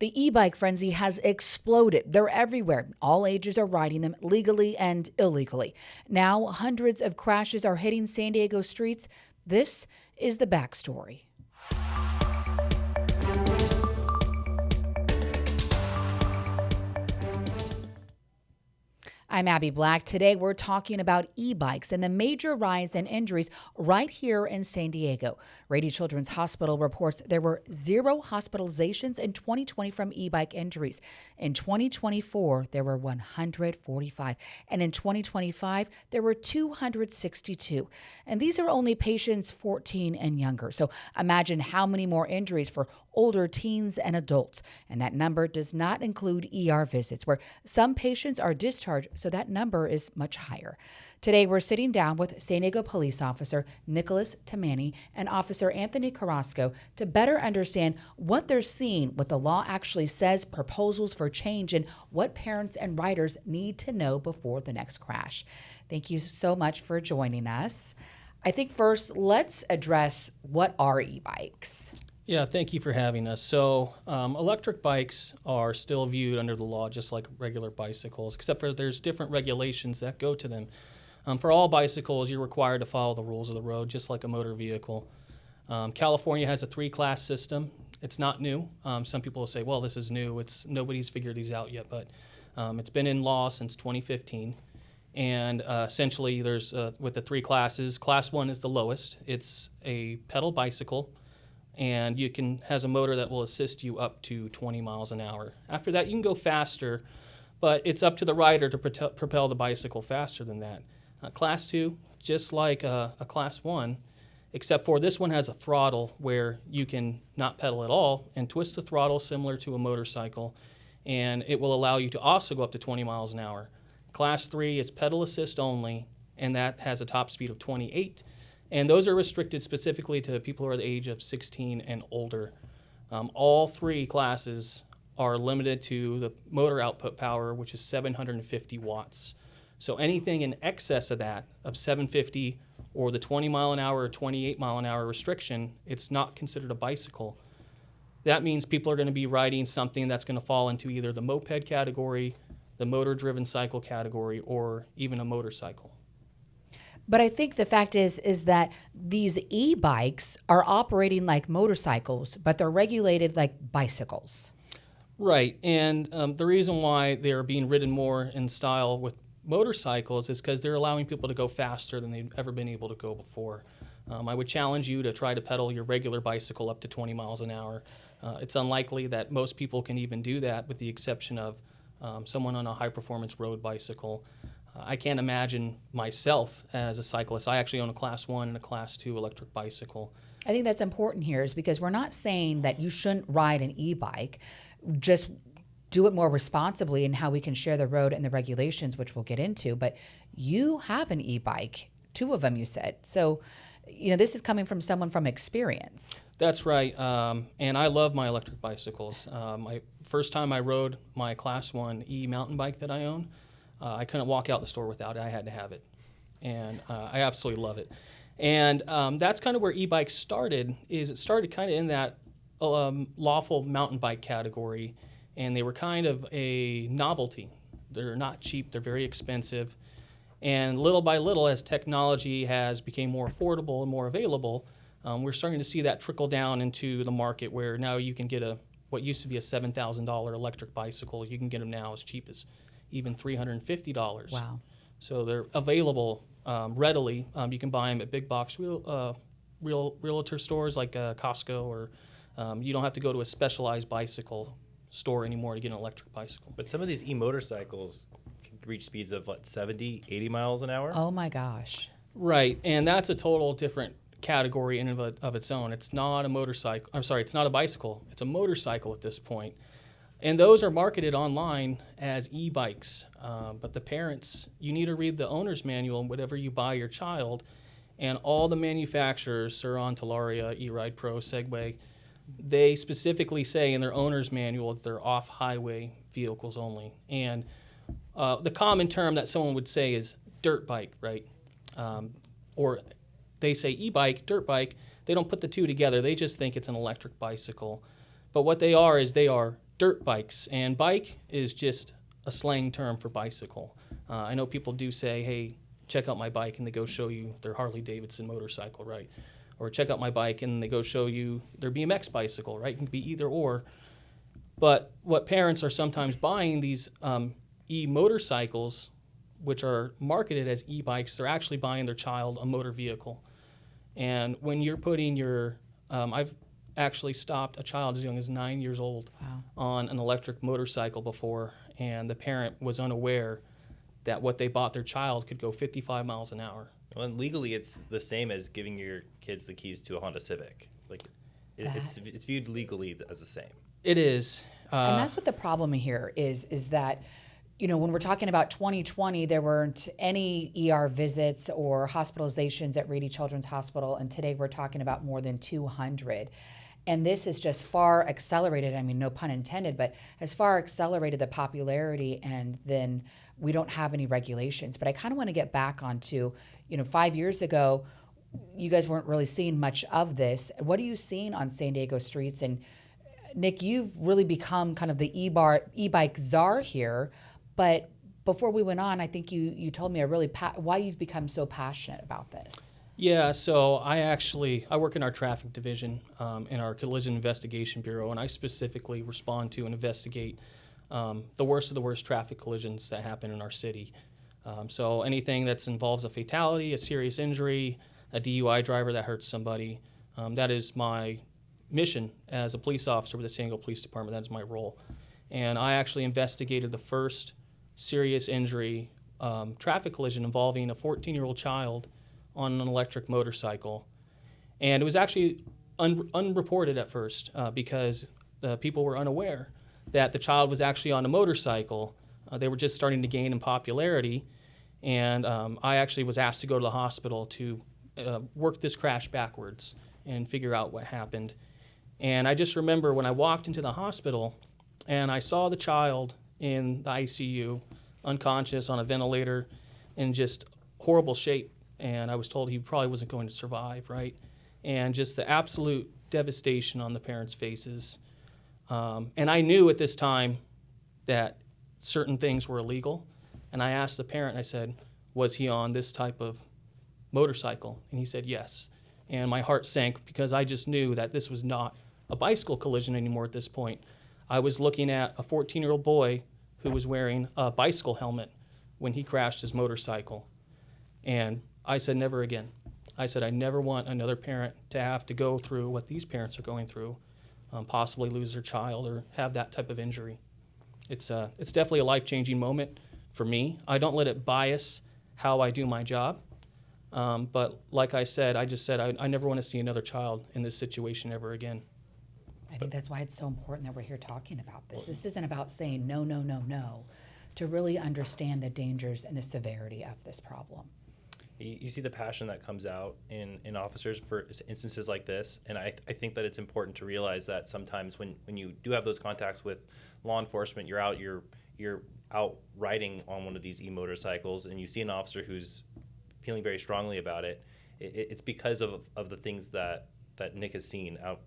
The e-bike frenzy has exploded. They're everywhere. All ages are riding them legally and illegally. Now, hundreds of crashes are hitting San Diego streets. This is the backstory. I'm Abby Black. Today we're talking about e-bikes and the major rise in injuries right here in San Diego. Rady Children's Hospital reports there were 0 hospitalizations in 2020 from e-bike injuries. In 2024, there were 145. And in 2025, there were 262. And these are only patients 14 and younger. So imagine how many more injuries for older teens and adults. And that number does not include ER visits, where some patients are discharged, so that number is much higher. Today, we're sitting down with San Diego Police Officer Nicholas Tamani and Officer Anthony Carrasco to better understand what they're seeing, what the law actually says, proposals for change, and what parents and riders need to know before the next crash. Thank you so much for joining us. I think first, let's address what are e-bikes. Yeah, thank you for having us. So electric bikes are still viewed under the law just like regular bicycles, except for there's different regulations that go to them. For all bicycles, you're required to follow the rules of the road, just like a motor vehicle. California has a 3-class system. It's not new. Some people will say, well, this is new. Nobody's figured these out yet, but it's been in law since 2015. And essentially, there's with the 3 classes, Class 1 is the lowest. It's a pedal bicycle, and has a motor that will assist you up to 20 miles an hour. After that, you can go faster, but it's up to the rider to propel the bicycle faster than that. Class 2, just like a Class 1, except for this one has a throttle where you can not pedal at all and twist the throttle similar to a motorcycle, and it will allow you to also go up to 20 miles an hour. Class 3 is pedal assist only, and that has a top speed of 28. And those are restricted specifically to people who are the age of 16 and older. All 3 classes are limited to the motor output power, which is 750 watts. So anything in excess of that, of 750 or the 20 mile an hour or 28 mile an hour restriction, it's not considered a bicycle. That means people are going to be riding something that's going to fall into either the moped category, the motor-driven cycle category, or even a motorcycle. But I think the fact is that these e-bikes are operating like motorcycles, but they're regulated like bicycles. Right, and the reason why they're being ridden more in style with motorcycles is because they're allowing people to go faster than they've ever been able to go before. I would challenge you to try to pedal your regular bicycle up to 20 miles an hour. It's unlikely that most people can even do that, with the exception of someone on a high-performance road bicycle. I can't imagine myself as a cyclist. I actually own a Class 1 and a Class 2 electric bicycle. I think that's important here, is because we're not saying that you shouldn't ride an e-bike, just do it more responsibly in how we can share the road and the regulations, which we'll get into. But you have an e-bike, 2 of them, you said. So, this is coming from someone from experience. That's right, and I love my electric bicycles. My first time I rode my Class 1 e-mountain bike that I own, I couldn't walk out the store without it. I had to have it, and I absolutely love it. And that's kind of where e-bikes started. It started kind of in that lawful mountain bike category, and they were kind of a novelty. They're not cheap. They're very expensive. And little by little, as technology has become more affordable and more available, we're starting to see that trickle down into the market, where now you can get what used to be a $7,000 electric bicycle. You can get them now as cheap as even $350. Wow. So they're available readily. You can buy them at big box realtor stores like Costco, or you don't have to go to a specialized bicycle store anymore to get an electric bicycle. But some of these e-motorcycles can reach speeds of 70, 80 miles an hour. Oh my gosh. Right, and that's a total different category in of its own. It's not a motorcycle. I'm sorry, it's not a bicycle. It's a motorcycle at this point. And those are marketed online as e-bikes. But the parents, you need to read the owner's manual whatever you buy your child. And all the manufacturers, Suron, Talaria, E-Ride Pro, Segway, they specifically say in their owner's manual that they're off-highway vehicles only. And the common term that someone would say is dirt bike, right? Or they say e-bike, dirt bike. They don't put the two together. They just think it's an electric bicycle. But what they are is they are dirt bikes, and bike is just a slang term for bicycle. I know people do say, hey, check out my bike, and they go show you their Harley Davidson motorcycle, right? Or check out my bike, and they go show you their BMX bicycle, right? It can be either or. But what parents are sometimes buying these e-motorcycles, which are marketed as e-bikes, they're actually buying their child a motor vehicle. And when you're putting your, I've actually stopped a child as young as 9 years old on an electric motorcycle before, and the parent was unaware that what they bought their child could go 55 miles an hour. Well, and legally, it's the same as giving your kids the keys to a Honda Civic. Like, it's viewed legally as the same. It is. And that's what the problem here is that, you know, when we're talking about 2020, there weren't any ER visits or hospitalizations at Rady Children's Hospital, and today we're talking about more than 200. And this has just far accelerated, I mean, no pun intended, but has far accelerated the popularity, and then we don't have any regulations. But I kind of want to get back onto, you know, 5 years ago, you guys weren't really seeing much of this. What are you seeing on San Diego streets? And Nick, you've really become kind of the e-bike czar here. But before we went on, I think you told me why you've become so passionate about this. Yeah, so I work in our traffic division in our collision investigation bureau, and I specifically respond to and investigate the worst of the worst traffic collisions that happen in our city. So anything that involves a fatality, a serious injury, a DUI driver that hurts somebody, that is my mission as a police officer with the San Diego Police Department. That is my role. And I actually investigated the first serious injury traffic collision involving a 14-year-old child on an electric motorcycle. And it was actually unreported at first because the people were unaware that the child was actually on a motorcycle. They were just starting to gain in popularity. And I actually was asked to go to the hospital to work this crash backwards and figure out what happened. And I just remember when I walked into the hospital and I saw the child in the ICU, unconscious on a ventilator, in just horrible shape. And I was told he probably wasn't going to survive, right? And just the absolute devastation on the parents' faces. And I knew at this time that certain things were illegal. And I asked the parent, I said, was he on this type of motorcycle? And he said, yes. And my heart sank because I just knew that this was not a bicycle collision anymore at this point. I was looking at a 14-year-old boy who was wearing a bicycle helmet when he crashed his motorcycle. And I said, never again. I said, I never want another parent to have to go through what these parents are going through, possibly lose their child or have that type of injury. It's definitely a life-changing moment for me. I don't let it bias how I do my job. But like I said, I never want to see another child in this situation ever again. I think that's why it's so important that we're here talking about this. This isn't about saying no, no, no, no, to really understand the dangers and the severity of this problem. You see the passion that comes out in officers for instances like this, and I think that it's important to realize that sometimes when you do have those contacts with law enforcement, you're out riding on one of these e-motorcycles, and you see an officer who's feeling very strongly about it. It's because of the things that Nick has seen out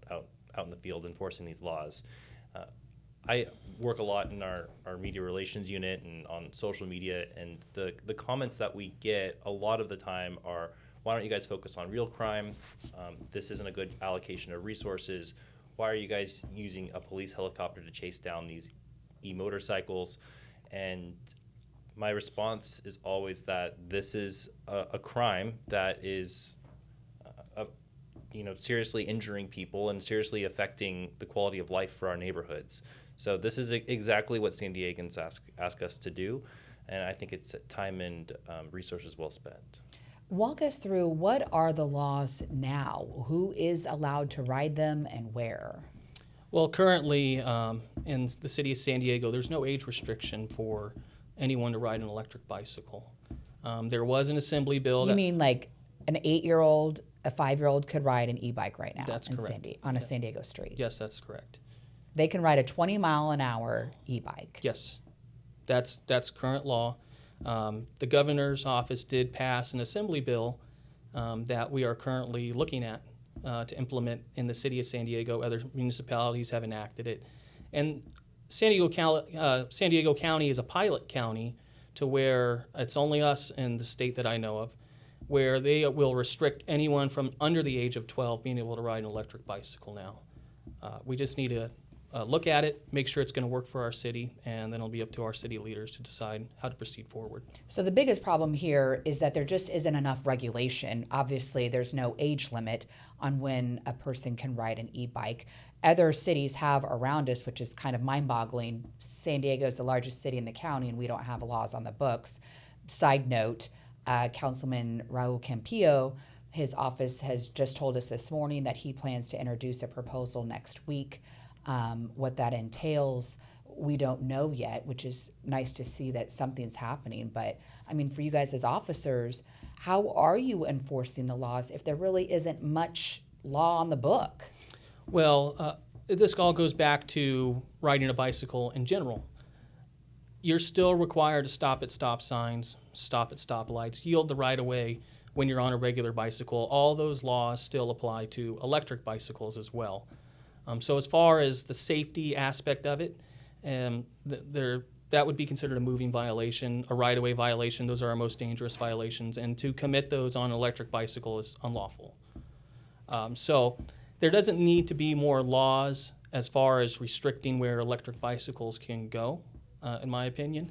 in the field enforcing these laws. I work a lot in our media relations unit and on social media, and the comments that we get a lot of the time are, why don't you guys focus on real crime? This isn't a good allocation of resources. Why are you guys using a police helicopter to chase down these e-motorcycles? And my response is always that this is a crime that is seriously injuring people and seriously affecting the quality of life for our neighborhoods. So this is exactly what San Diegans ask us to do, and I think it's time and resources well spent. Walk us through, what are the laws now? Who is allowed to ride them and where? Well, currently in the city of San Diego, there's no age restriction for anyone to ride an electric bicycle. There was an assembly bill. You mean like an 8-year-old, a 5-year-old could ride an e-bike right now? That's correct. On a San Diego street? Yes, that's correct. They can ride a 20-mile-an-hour e-bike? Yes, that's current law. The governor's office did pass an assembly bill that we are currently looking at to implement in the city of San Diego. Other municipalities have enacted it. And San Diego County is a pilot county to where it's only us in the state that I know of, where they will restrict anyone from under the age of 12 being able to ride an electric bicycle now. We just need to look at it, make sure it's going to work for our city, and then it'll be up to our city leaders to decide how to proceed forward. So the biggest problem here is that there just isn't enough regulation. Obviously, there's no age limit on when a person can ride an e-bike. Other cities have around us, which is kind of mind-boggling. San Diego is the largest city in the county, and we don't have laws on the books. Side note, Councilman Raul Campillo, his office has just told us this morning that he plans to introduce a proposal next week. What that entails, we don't know yet, which is nice to see that something's happening. But I mean, for you guys as officers, how are you enforcing the laws if there really isn't much law on the book? Well, this all goes back to riding a bicycle in general. You're still required to stop at stop signs, stop at stop lights, yield the right of way when you're on a regular bicycle. All those laws still apply to electric bicycles as well. So as far as the safety aspect of it, that would be considered a moving violation, a right-of-way violation. Those are our most dangerous violations, and to commit those on an electric bicycle is unlawful. So there doesn't need to be more laws as far as restricting where electric bicycles can go, in my opinion.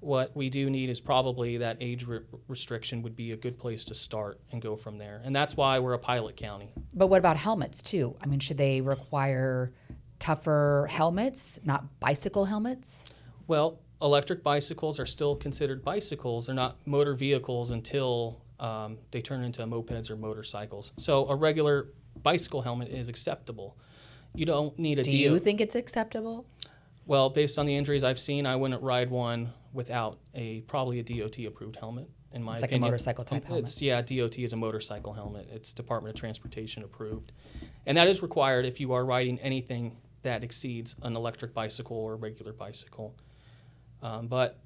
What we do need is probably that age restriction would be a good place to start and go from there. And that's why we're a pilot county. But what about helmets too? I mean, should they require tougher helmets, not bicycle helmets? Well, electric bicycles are still considered bicycles. They're not motor vehicles until they turn into mopeds or motorcycles. So a regular bicycle helmet is acceptable. You don't need a Do you think it's acceptable? Well, based on the injuries I've seen, I wouldn't ride one without probably a DOT-approved helmet, in my opinion. It's like a motorcycle-type helmet. Yeah, DOT is a motorcycle helmet. It's Department of Transportation approved. And that is required if you are riding anything that exceeds an electric bicycle or a regular bicycle. But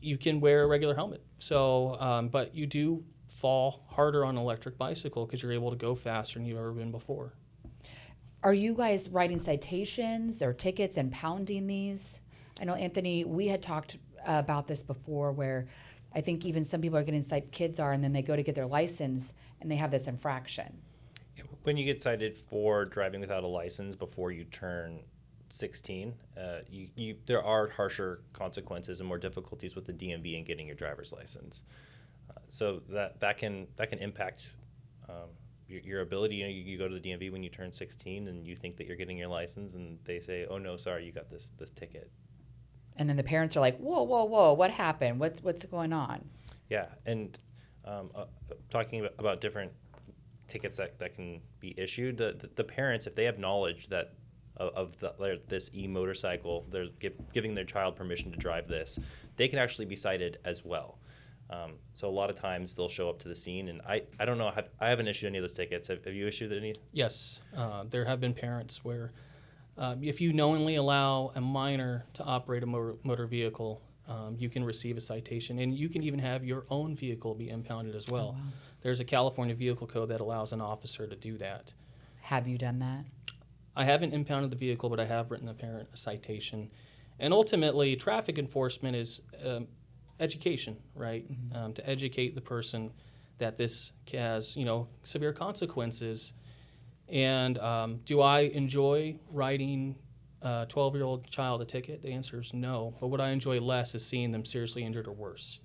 you can wear a regular helmet. So, but you do fall harder on an electric bicycle because you're able to go faster than you've ever been before. Are you guys writing citations or tickets and pounding these? I know, Anthony, we had talked about this before where I think even some people are getting cited, kids are, and then they go to get their license and they have this infraction. When you get cited for driving without a license before you turn 16, there are harsher consequences and more difficulties with the DMV in getting your driver's license. So that can impact your ability. You go to the DMV when you turn 16 and you think that you're getting your license, and they say, "Oh no, sorry, you got this ticket." And then the parents are like, "Whoa, whoa, whoa! What happened? What's going on?" Yeah, and talking about different tickets that can be issued, the parents, if they have knowledge that of this e-motorcycle, they're giving their child permission to drive this, they can actually be cited as well. So a lot of times they'll show up to the scene, and I don't know, I haven't issued any of those tickets. Have you issued any? Yes, there have been parents where if you knowingly allow a minor to operate a motor vehicle, you can receive a citation, and you can even have your own vehicle be impounded as well. Oh, wow. There's a California vehicle code that allows an officer to do that. Have you done that? I haven't impounded the vehicle, but I have written a parent a citation. And ultimately, traffic enforcement is education, right? Mm-hmm. To educate the person that this has, severe consequences. And do I enjoy writing a 12-year-old child a ticket? The answer is no. But what I enjoy less is seeing them seriously injured or worse.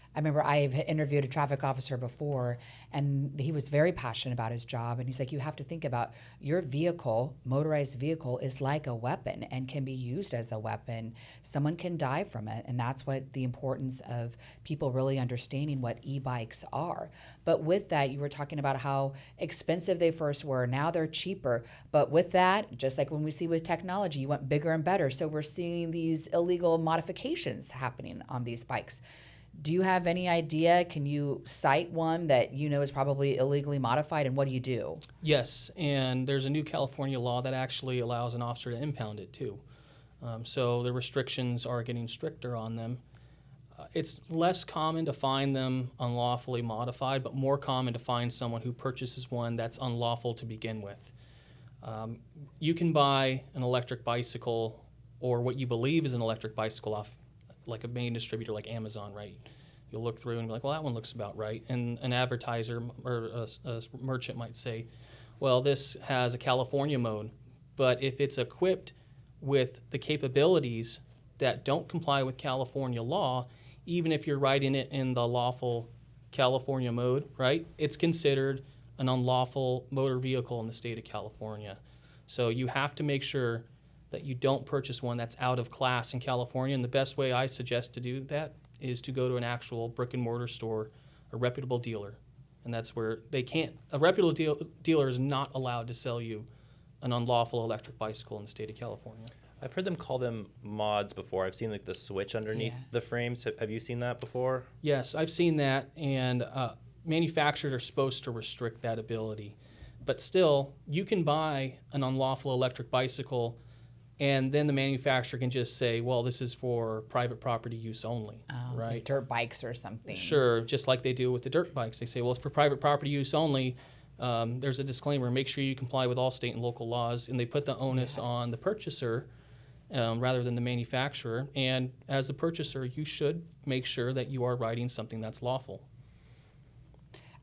I remember I've interviewed a traffic officer before, and he was very passionate about his job. And he's like, you have to think about your vehicle, motorized vehicle, is like a weapon and can be used as a weapon. Someone can die from it. And that's what the importance of people really understanding what e-bikes are. But with that, you were talking about how expensive they first were. Now they're cheaper. But with that, just like when we see with technology, you want bigger and better. So we're seeing these illegal modifications happening on these bikes. Do you have any idea? Can you cite one that you know is probably illegally modified, and what do you do? Yes, and there's a new California law that actually allows an officer to impound it too. So the restrictions are getting stricter on them. It's less common to find them unlawfully modified, but more common to find someone who purchases one that's unlawful to begin with. You can buy an electric bicycle or what you believe is an electric bicycle off like a main distributor like Amazon, right? You'll look through and be like, well, that one looks about right. And an advertiser or a merchant might say, well, this has a California mode. But if it's equipped with the capabilities that don't comply with California law, even if you're riding it in the lawful California mode, right, it's considered an unlawful motor vehicle in the state of California. So you have to make sure that you don't purchase one that's out of class in California. And the best way I suggest to do that is to go to an actual brick and mortar store, a reputable dealer. And that's where they can't, a reputable dealer is not allowed to sell you an unlawful electric bicycle in the state of California. I've heard them call them mods before. I've seen like the switch underneath the frames. Have you seen that before? Yes, I've seen that, and manufacturers are supposed to restrict that ability. But still, you can buy an unlawful electric bicycle, and then the manufacturer can just say, well, this is for private property use only, right? Like dirt bikes or something. Sure, just like they do with the dirt bikes. They say, well, it's for private property use only. There's a disclaimer, make sure you comply with all state and local laws, and they put the onus on the purchaser rather than the manufacturer. And as a purchaser, you should make sure that you are riding something that's lawful.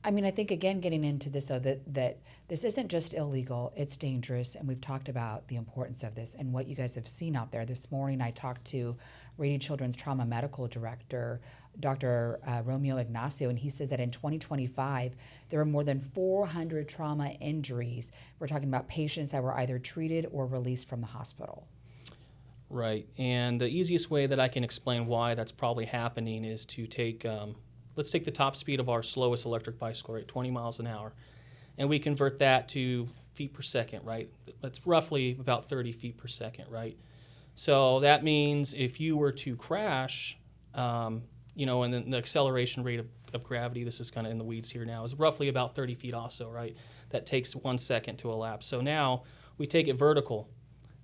I mean, I think, again, getting into this, though, that this isn't just illegal, it's dangerous, and we've talked about the importance of this and what you guys have seen out there. This morning, I talked to Rady Children's Trauma Medical Director, Dr. Romeo Ignacio, and he says that in 2025, there were more than 400 trauma injuries. We're talking about patients that were either treated or released from the hospital. Right, and the easiest way that I can explain why that's probably happening is to take, let's take the top speed of our slowest electric bicycle, right, 20 miles an hour, and we convert that to feet per second, right? That's roughly about 30 feet per second, right? So that means if you were to crash, you know, and then the acceleration rate of gravity, this is kind of in the weeds here now, is roughly about 30 feet also, right? That takes 1 second to elapse. So now we take it vertical.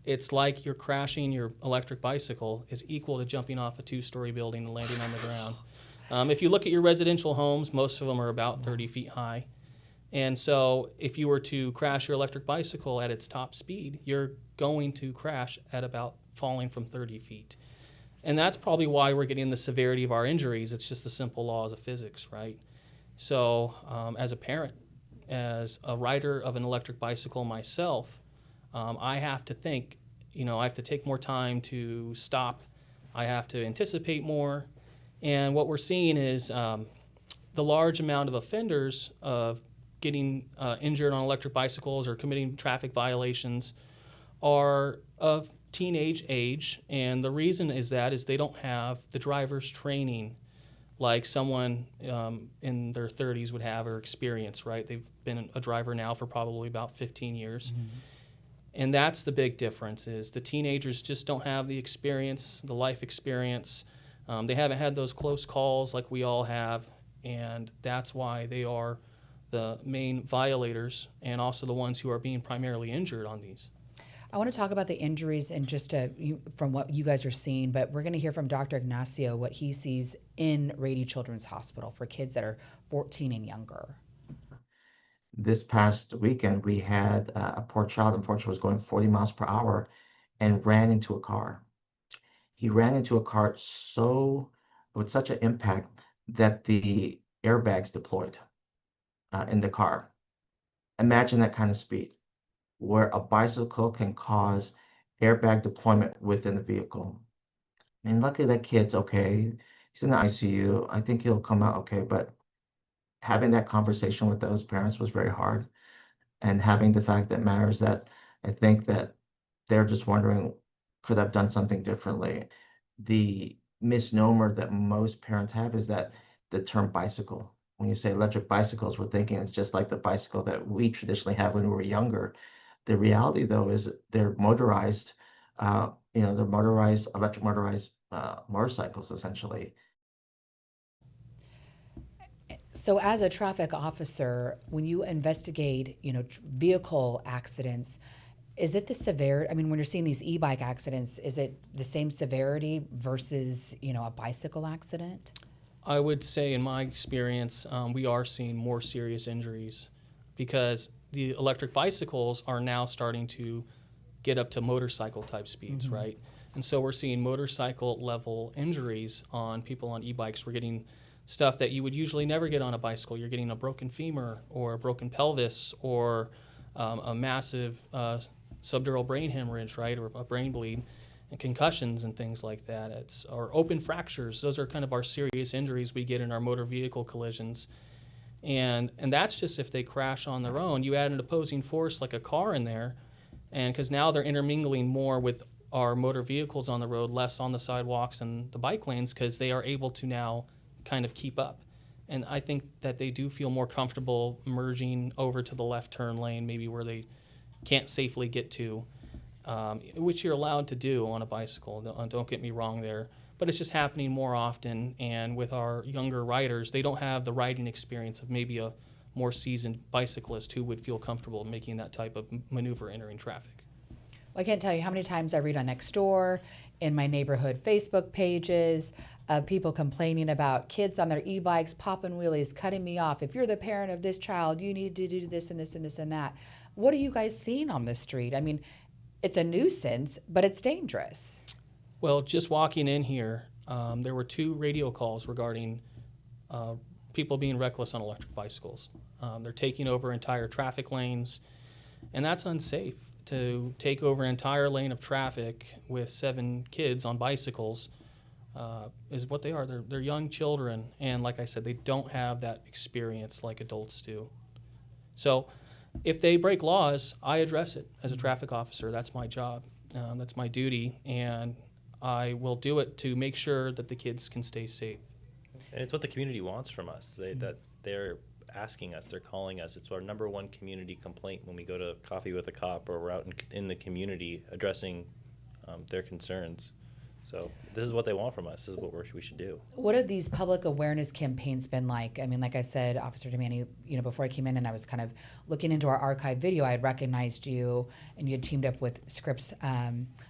It's like you're crashing your electric bicycle is equal to jumping off a 2-story building and landing on the ground. If you look at your residential homes, most of them are about 30 feet high. And so if you were to crash your electric bicycle at its top speed, you're going to crash at about falling from 30 feet. And that's probably why we're getting the severity of our injuries. It's just the simple laws of physics, right? So as a parent, as a rider of an electric bicycle myself, I have to think, you know, I have to take more time to stop. I have to anticipate more. And what we're seeing is the large amount of offenders of getting injured on electric bicycles or committing traffic violations are of teenage age. And the reason is they don't have the driver's training like someone in their 30s would have or experience, right? They've been a driver now for probably about 15 years. Mm-hmm. And that's the big difference is the teenagers just don't have the experience, the life experience. They haven't had those close calls like we all have, and that's why they are the main violators and also the ones who are being primarily injured on these. I want to talk about the injuries and just from what you guys are seeing, but we're going to hear from Dr. Ignacio what he sees in Rady Children's Hospital for kids that are 14 and younger. This past weekend, we had a poor child, unfortunately, was going 40 miles per hour and ran into a car. He ran into a car with such an impact that the airbags deployed in the car. Imagine that kind of speed, where a bicycle can cause airbag deployment within the vehicle. And luckily that kid's okay. He's in the ICU. I think he'll come out okay, but having that conversation with those parents was very hard. And having the fact that matters that I think that they're just wondering, could I've done something differently? The misnomer that most parents have is that the term bicycle. When you say electric bicycles, we're thinking it's just like the bicycle that we traditionally had when we were younger. The reality, though, is they're motorized, they're electric motorized motorcycles, essentially. So as a traffic officer, when you investigate, vehicle accidents, is it the severity? I mean, when you're seeing these e-bike accidents, is it the same severity versus, a bicycle accident? I would say in my experience, we are seeing more serious injuries because the electric bicycles are now starting to get up to motorcycle type speeds, right? And so we're seeing motorcycle level injuries on people on e-bikes. We're getting stuff that you would usually never get on a bicycle. You're getting a broken femur or a broken pelvis or a massive subdural brain hemorrhage, right, or a brain bleed, and concussions and things like that. Or open fractures. Those are kind of our serious injuries we get in our motor vehicle collisions. And that's just if they crash on their own. You add an opposing force like a car in there, and because now they're intermingling more with our motor vehicles on the road, less on the sidewalks and the bike lanes, because they are able to now kind of keep up. And I think that they do feel more comfortable merging over to the left turn lane, maybe where they can't safely get to, which you're allowed to do on a bicycle. Don't get me wrong there. But it's just happening more often. And with our younger riders, they don't have the riding experience of maybe a more seasoned bicyclist who would feel comfortable making that type of maneuver entering traffic. I can't tell you how many times I read on Nextdoor, in my neighborhood Facebook pages, of people complaining about kids on their e-bikes, popping wheelies, cutting me off. If you're the parent of this child, you need to do this and this and this and that. What are you guys seeing on the street? I mean, it's a nuisance, but it's dangerous. Well, just walking in here, there were 2 radio calls regarding people being reckless on electric bicycles. They're taking over entire traffic lanes, and that's unsafe. To take over an entire lane of traffic with 7 kids on bicycles is what they are. They're young children, and like I said, they don't have that experience like adults do. So if they break laws, I address it as a traffic officer. That's my job. That's my duty, and I will do it to make sure that the kids can stay safe. And it's what the community wants from us. That they're asking us, they're calling us. It's our #1 community complaint when we go to coffee with a cop or we're out in the community addressing their concerns. So this is what they want from us. This is what we should do. What have these public awareness campaigns been like? I mean, like I said, Officer Demani, before I came in and I was kind of looking into our archive video, I had recognized you, and you had teamed up with Scripps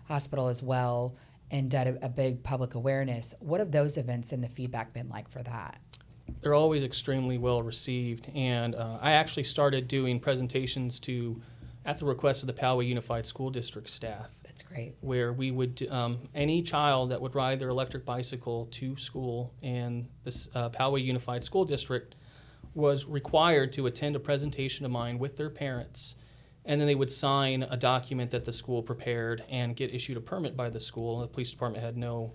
Hospital as well and done a big public awareness. What have those events and the feedback been like for that? They're always extremely well received, and I actually started doing presentations at the request of the Poway Unified School District staff. That's great. Where we would, any child that would ride their electric bicycle to school in this Poway Unified School District was required to attend a presentation of mine with their parents, and then they would sign a document that the school prepared and get issued a permit by the school. The police department had no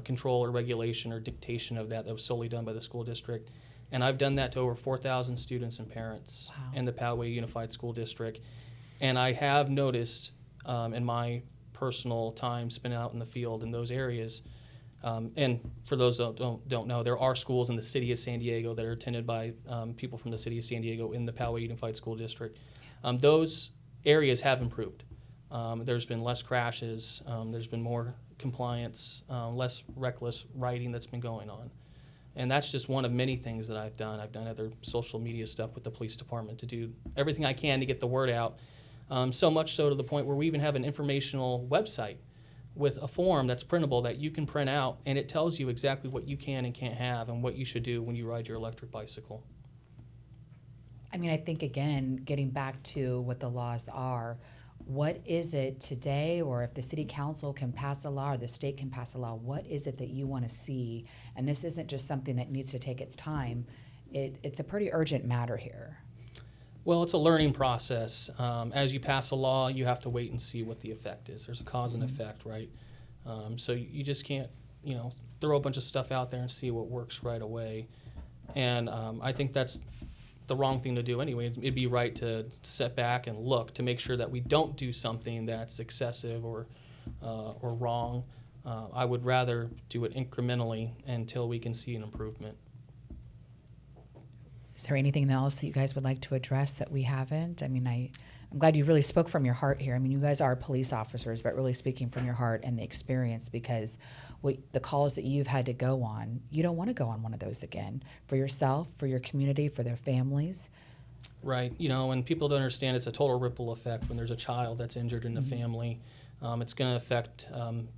control or regulation or dictation of that. That was solely done by the school district. And I've done that to over 4,000 students and parents in the Poway Unified School District. And I have noticed in my personal time spent out in the field in those areas, and for those that don't know, there are schools in the city of San Diego that are attended by people from the city of San Diego in the Poway Unified School District. Those areas have improved. There's been less crashes, there's been more compliance, less reckless riding that's been going on. And that's just one of many things that I've done. I've done other social media stuff with the police department to do everything I can to get the word out. So much so to the point where we even have an informational website with a form that's printable that you can print out, and it tells you exactly what you can and can't have and what you should do when you ride your electric bicycle. I mean, I think, again, getting back to what the laws are, what is it today, or if the city council can pass a law or the state can pass a law, what is it that you want to see? And this isn't just something that needs to take its time. It's a pretty urgent matter here. Well, it's a learning process. As you pass a law, you have to wait and see what the effect is. There's a cause and effect, right? So you just can't, throw a bunch of stuff out there and see what works right away. And I think that's the wrong thing to do anyway. It'd be right to sit back and look to make sure that we don't do something that's excessive or wrong. I would rather do it incrementally until we can see an improvement. Is there anything else that you guys would like to address that we haven't? I mean, I'm glad you really spoke from your heart here. I mean, you guys are police officers, but really speaking from your heart and the experience, because the calls that you've had to go on, you don't want to go on one of those again for yourself, for your community, for their families. Right. And people don't understand it's a total ripple effect when there's a child that's injured in the family. It's going to affect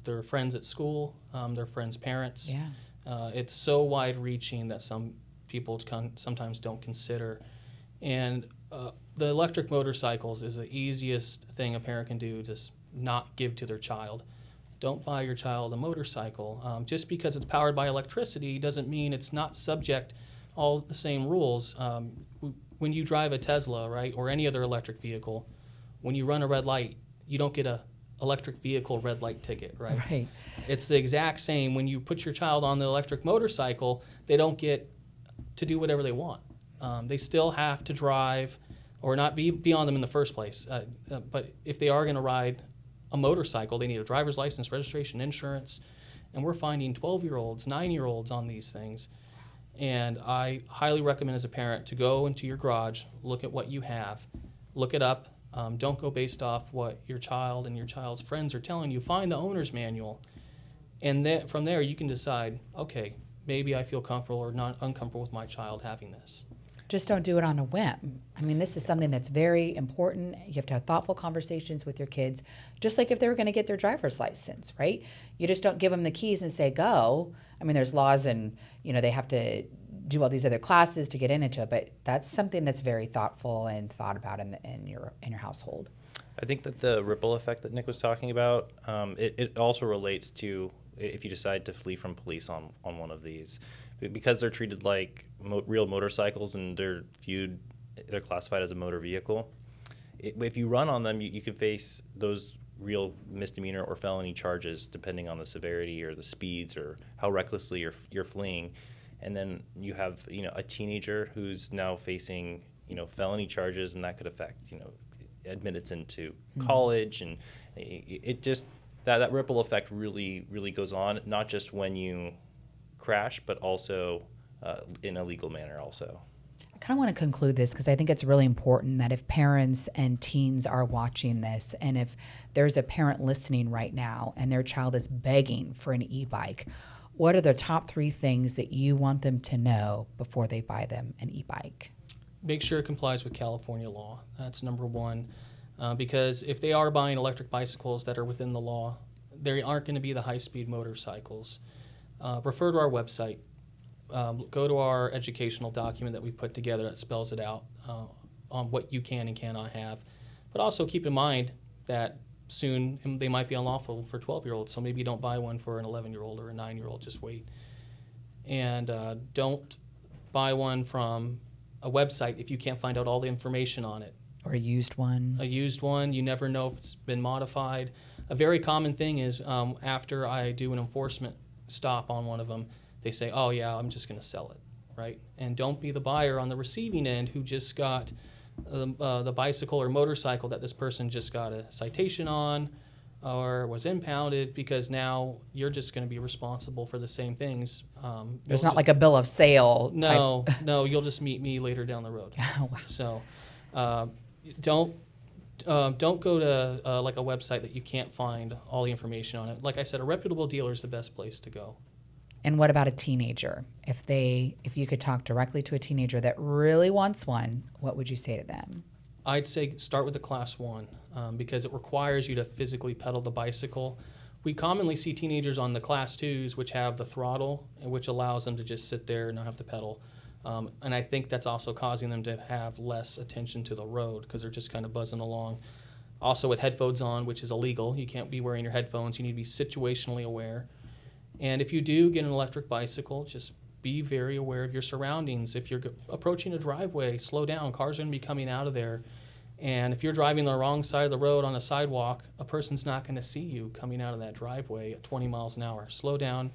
their friends at school, their friends' parents. Yeah. It's so wide-reaching that some people sometimes don't consider. And the electric motorcycles is the easiest thing a parent can do to not give to their child. Don't buy your child a motorcycle. Just because it's powered by electricity doesn't mean it's not subject all the same rules. When you drive a Tesla, right, or any other electric vehicle, when you run a red light, you don't get a electric vehicle red light ticket, right? Right. It's the exact same. When you put your child on the electric motorcycle, they don't get to do whatever they want. They still have to drive or not be on them in the first place. But if they are going to ride a motorcycle, they need a driver's license, registration, insurance. And we're finding 12-year-olds, 9-year-olds on these things. And I highly recommend as a parent to go into your garage, look at what you have, look it up. Don't go based off what your child and your child's friends are telling you. Find the owner's manual. And then from there, you can decide, okay, maybe I feel comfortable or not uncomfortable with my child having this. Just don't do it on a whim. I mean, this is something that's very important. You have to have thoughtful conversations with your kids, just like if they were going to get their driver's license, right? You just don't give them the keys and say, go. I mean, there's laws and, they have to do all these other classes to get into it, but that's something that's very thoughtful and thought about in your household. I think that the ripple effect that Nick was talking about, it also relates to if you decide to flee from police on one of these. Because they're treated like real motorcycles and they're classified as a motor vehicle. If you run on them, you can face those real misdemeanor or felony charges depending on the severity or the speeds or how recklessly you're fleeing. And then you have a teenager who's now facing felony charges, and that could affect admittance into college, and it just that ripple effect really goes on, not just when you crash, but also in a legal manner also. I kind of want to conclude this because I think it's really important that if parents and teens are watching this, and if there's a parent listening right now and their child is begging for an e-bike, what are the top 3 things that you want them to know before they buy them an e-bike? Make sure it complies with California law. That's number one. Because if they are buying electric bicycles that are within the law, they aren't going to be the high-speed motorcycles. Refer to our website. Go to our educational document that we put together that spells it out on what you can and cannot have. But also keep in mind that soon they might be unlawful for 12-year-olds, so maybe you don't buy one for an 11-year-old or a 9-year-old, just wait. And don't buy one from a website if you can't find out all the information on it. Or a used one. A used one, you never know if it's been modified. A very common thing is after I do an enforcement stop on one of them, they say, oh yeah, I'm just going to sell it, right? And don't be the buyer on the receiving end who just got the bicycle or motorcycle that this person just got a citation on or was impounded, because now you're just going to be responsible for the same things. There's not like a bill of sale type. No, you'll just meet me later down the road. Oh, wow. So don't go to like a website that you can't find all the information on it. Like I said, a reputable dealer is the best place to go. And what about a teenager? If you could talk directly to a teenager that really wants one, what would you say to them? I'd say start with the Class 1 because it requires you to physically pedal the bicycle. We commonly see teenagers on the Class 2s, which have the throttle, which allows them to just sit there and not have to pedal. And I think that's also causing them to have less attention to the road because they're just kind of buzzing along. Also with headphones on, which is illegal. You can't be wearing your headphones. You need to be situationally aware. And if you do get an electric bicycle, just be very aware of your surroundings. If you're approaching a driveway, slow down. Cars are going to be coming out of there. And if you're driving the wrong side of the road on a sidewalk, a person's not going to see you coming out of that driveway at 20 miles an hour. Slow down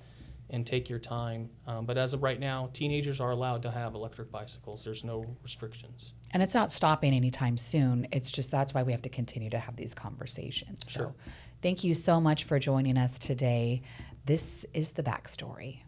and take your time. But as of right now, teenagers are allowed to have electric bicycles. There's no restrictions. And it's not stopping anytime soon. It's just that's why we have to continue to have these conversations. Sure. So thank you so much for joining us today. This is The Backstory.